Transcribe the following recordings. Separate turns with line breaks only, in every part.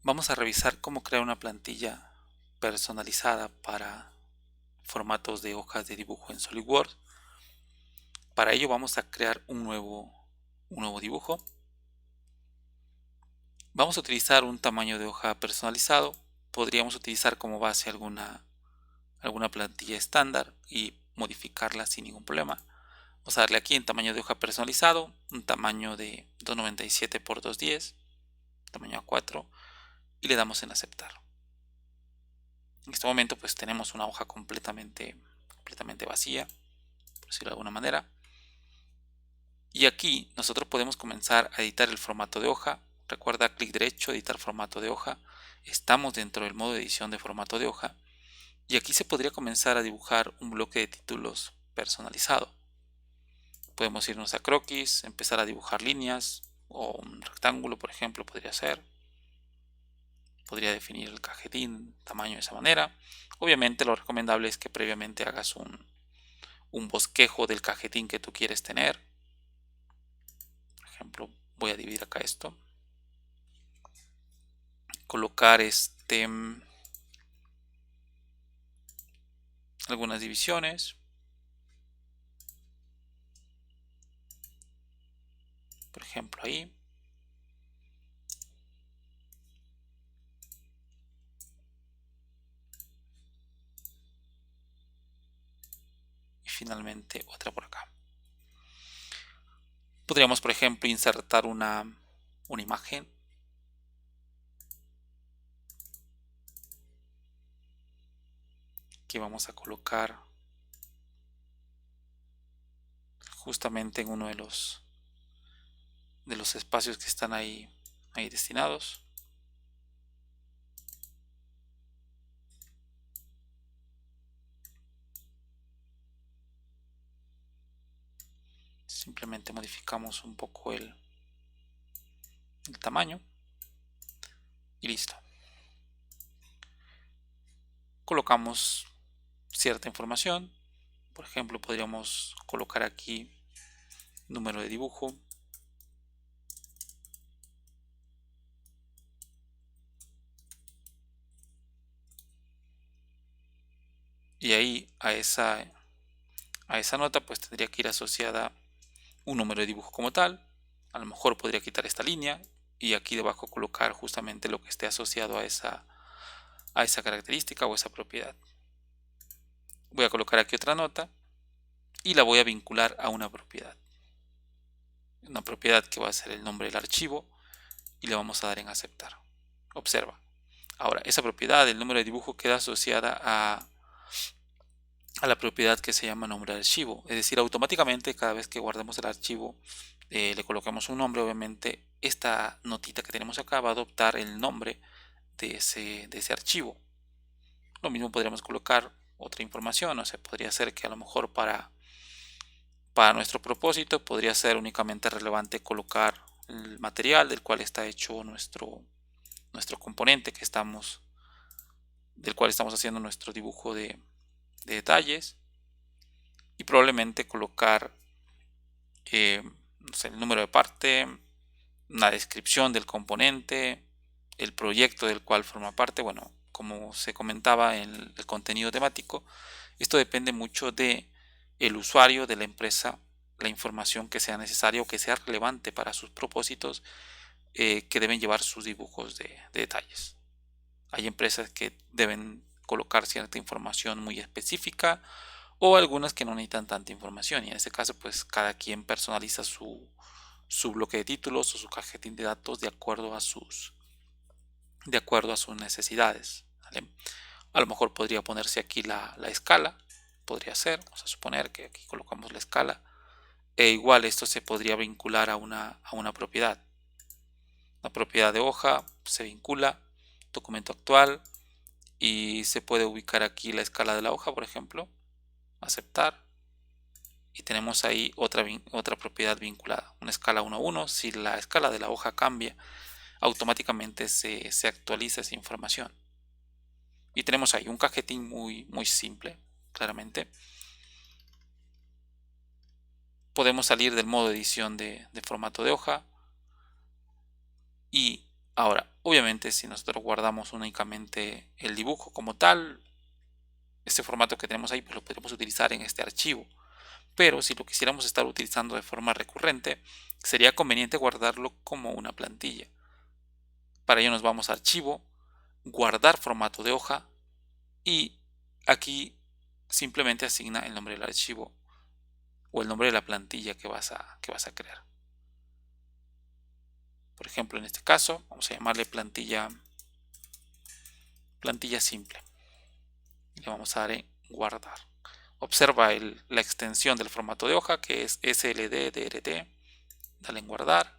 Vamos a revisar cómo crear una plantilla personalizada para formatos de hojas de dibujo en SolidWorks. Para ello vamos a crear un nuevo dibujo. Vamos a utilizar un tamaño de hoja personalizado. Podríamos utilizar como base alguna plantilla estándar y modificarla sin ningún problema. Vamos a darle aquí en tamaño de hoja personalizado, un tamaño de 297 por 210, tamaño A4, y le damos en aceptar. En este momento pues tenemos una hoja completamente vacía, por decirlo de alguna manera. Y aquí nosotros podemos comenzar a editar el formato de hoja. Recuerda, clic derecho, editar formato de hoja. Estamos dentro del modo de edición de formato de hoja. Y aquí se podría comenzar a dibujar un bloque de títulos personalizado. Podemos irnos a croquis, empezar a dibujar líneas o un rectángulo, por ejemplo, podría ser. Podría definir el cajetín tamaño de esa manera. Obviamente lo recomendable es que previamente hagas un bosquejo del cajetín que tú quieres tener. Por ejemplo, voy a dividir acá esto. Colocar algunas divisiones. Por ejemplo, ahí. Y finalmente otra por acá. Podríamos, por ejemplo, insertar una imagen. Que vamos a colocar justamente en uno de los espacios que están ahí destinados. Simplemente modificamos un poco el tamaño y listo. Colocamos cierta información. Por ejemplo, podríamos colocar aquí número de dibujo. Y ahí a esa nota pues tendría que ir asociada un número de dibujo como tal. A lo mejor podría quitar esta línea y aquí debajo colocar justamente lo que esté asociado a esa característica o esa propiedad. Voy a colocar aquí otra nota y la voy a vincular a una propiedad. Una propiedad que va a ser el nombre del archivo y le vamos a dar en aceptar. Observa. Ahora, esa propiedad, el número de dibujo, queda asociada a la propiedad que se llama nombre de archivo. Es decir, automáticamente cada vez que guardemos el archivo, le coloquemos un nombre, obviamente esta notita que tenemos acá va a adoptar el nombre de ese archivo. Lo mismo podríamos colocar otra información, o sea, podría ser que a lo mejor para nuestro propósito podría ser únicamente relevante colocar el material del cual está hecho nuestro componente del cual estamos haciendo nuestro dibujo de detalles, y probablemente colocar no sé, el número de parte, una descripción del componente, el proyecto del cual forma parte. Bueno, como se comentaba en el contenido temático, esto depende mucho de el usuario, de la empresa, la información que sea necesaria o que sea relevante para sus propósitos, que deben llevar sus dibujos de detalles. Hay empresas que deben colocar cierta información muy específica o algunas que no necesitan tanta información, y en ese caso pues cada quien personaliza su bloque de títulos o su cajetín de datos de acuerdo a sus necesidades, ¿vale? A lo mejor podría ponerse aquí la escala, podría ser, vamos a suponer que aquí colocamos la escala, e igual esto se podría vincular a una propiedad. La propiedad de hoja se vincula, documento actual, y se puede ubicar aquí la escala de la hoja, por ejemplo, aceptar, y tenemos ahí otra propiedad vinculada, una escala 1 a 1. Si la escala de la hoja cambia, automáticamente se actualiza esa información. Y tenemos ahí un cajetín muy simple, claramente. Podemos salir del modo edición de formato de hoja y Ahora, obviamente, si nosotros guardamos únicamente el dibujo como tal, este formato que tenemos ahí, pues lo podemos utilizar en este archivo. Pero si lo quisiéramos estar utilizando de forma recurrente, sería conveniente guardarlo como una plantilla. Para ello nos vamos a archivo, guardar formato de hoja y aquí simplemente asigna el nombre del archivo o el nombre de la plantilla que vas a crear. Por ejemplo, en este caso, vamos a llamarle plantilla simple. Y le vamos a dar en guardar. Observa la extensión del formato de hoja que es SLD-DRT. Dale en guardar.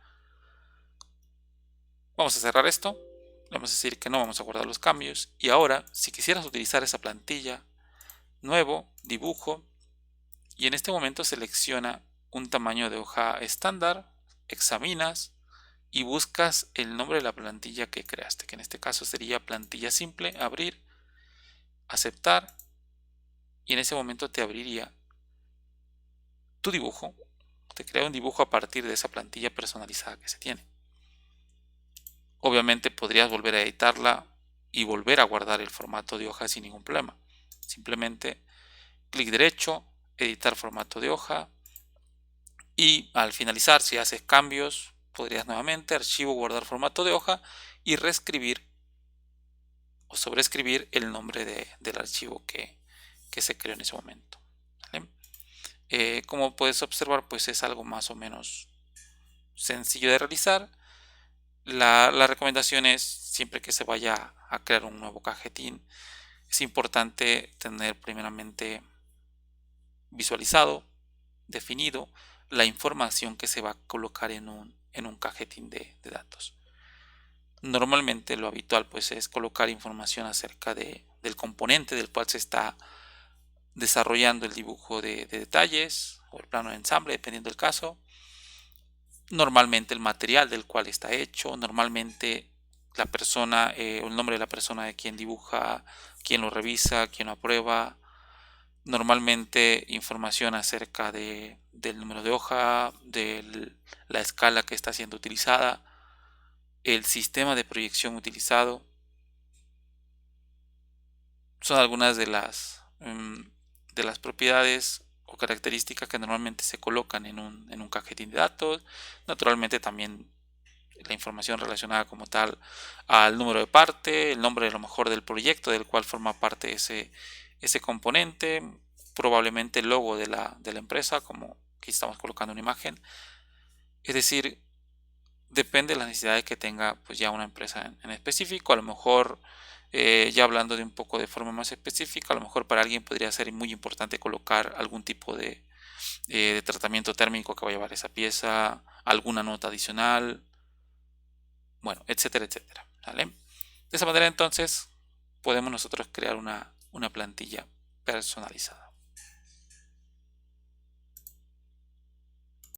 Vamos a cerrar esto. Le vamos a decir que no vamos a guardar los cambios. Y ahora, si quisieras utilizar esa plantilla, nuevo, dibujo. Y en este momento selecciona un tamaño de hoja estándar. Examinas y buscas el nombre de la plantilla que creaste, que en este caso sería plantilla simple, abrir, aceptar, y en ese momento te abriría tu dibujo, te crea un dibujo a partir de esa plantilla personalizada que se tiene. Obviamente podrías volver a editarla y volver a guardar el formato de hoja sin ningún problema. Simplemente clic derecho, editar formato de hoja, y al finalizar, si haces cambios, podrías nuevamente archivo, guardar formato de hoja y reescribir o sobreescribir el nombre del archivo que se creó en ese momento. ¿Vale? Como puedes observar, pues es algo más o menos sencillo de realizar. La recomendación es, siempre que se vaya a crear un nuevo cajetín, es importante tener primeramente visualizado, definido, la información que se va a colocar en un cajetín de datos. Normalmente lo habitual pues es colocar información acerca del componente del cual se está desarrollando el dibujo de detalles o el plano de ensamble, dependiendo del caso. Normalmente el material del cual está hecho, normalmente la persona o el nombre de la persona de quien dibuja, quien lo revisa, quien lo aprueba. Normalmente información acerca del número de hoja, de la escala que está siendo utilizada, el sistema de proyección utilizado. Son algunas de las propiedades o características que normalmente se colocan en un cajetín de datos. Naturalmente también la información relacionada como tal al número de parte, el nombre a lo mejor del proyecto del cual forma parte ese componente, probablemente el logo de la empresa, como aquí estamos colocando una imagen. Es decir, depende de las necesidades que tenga pues ya una empresa en específico. A lo mejor ya hablando de un poco de forma más específica, a lo mejor para alguien podría ser muy importante colocar algún tipo de tratamiento térmico que va a llevar esa pieza, alguna nota adicional, bueno, etcétera, etcétera. ¿Vale? De esa manera entonces podemos nosotros crear una plantilla personalizada.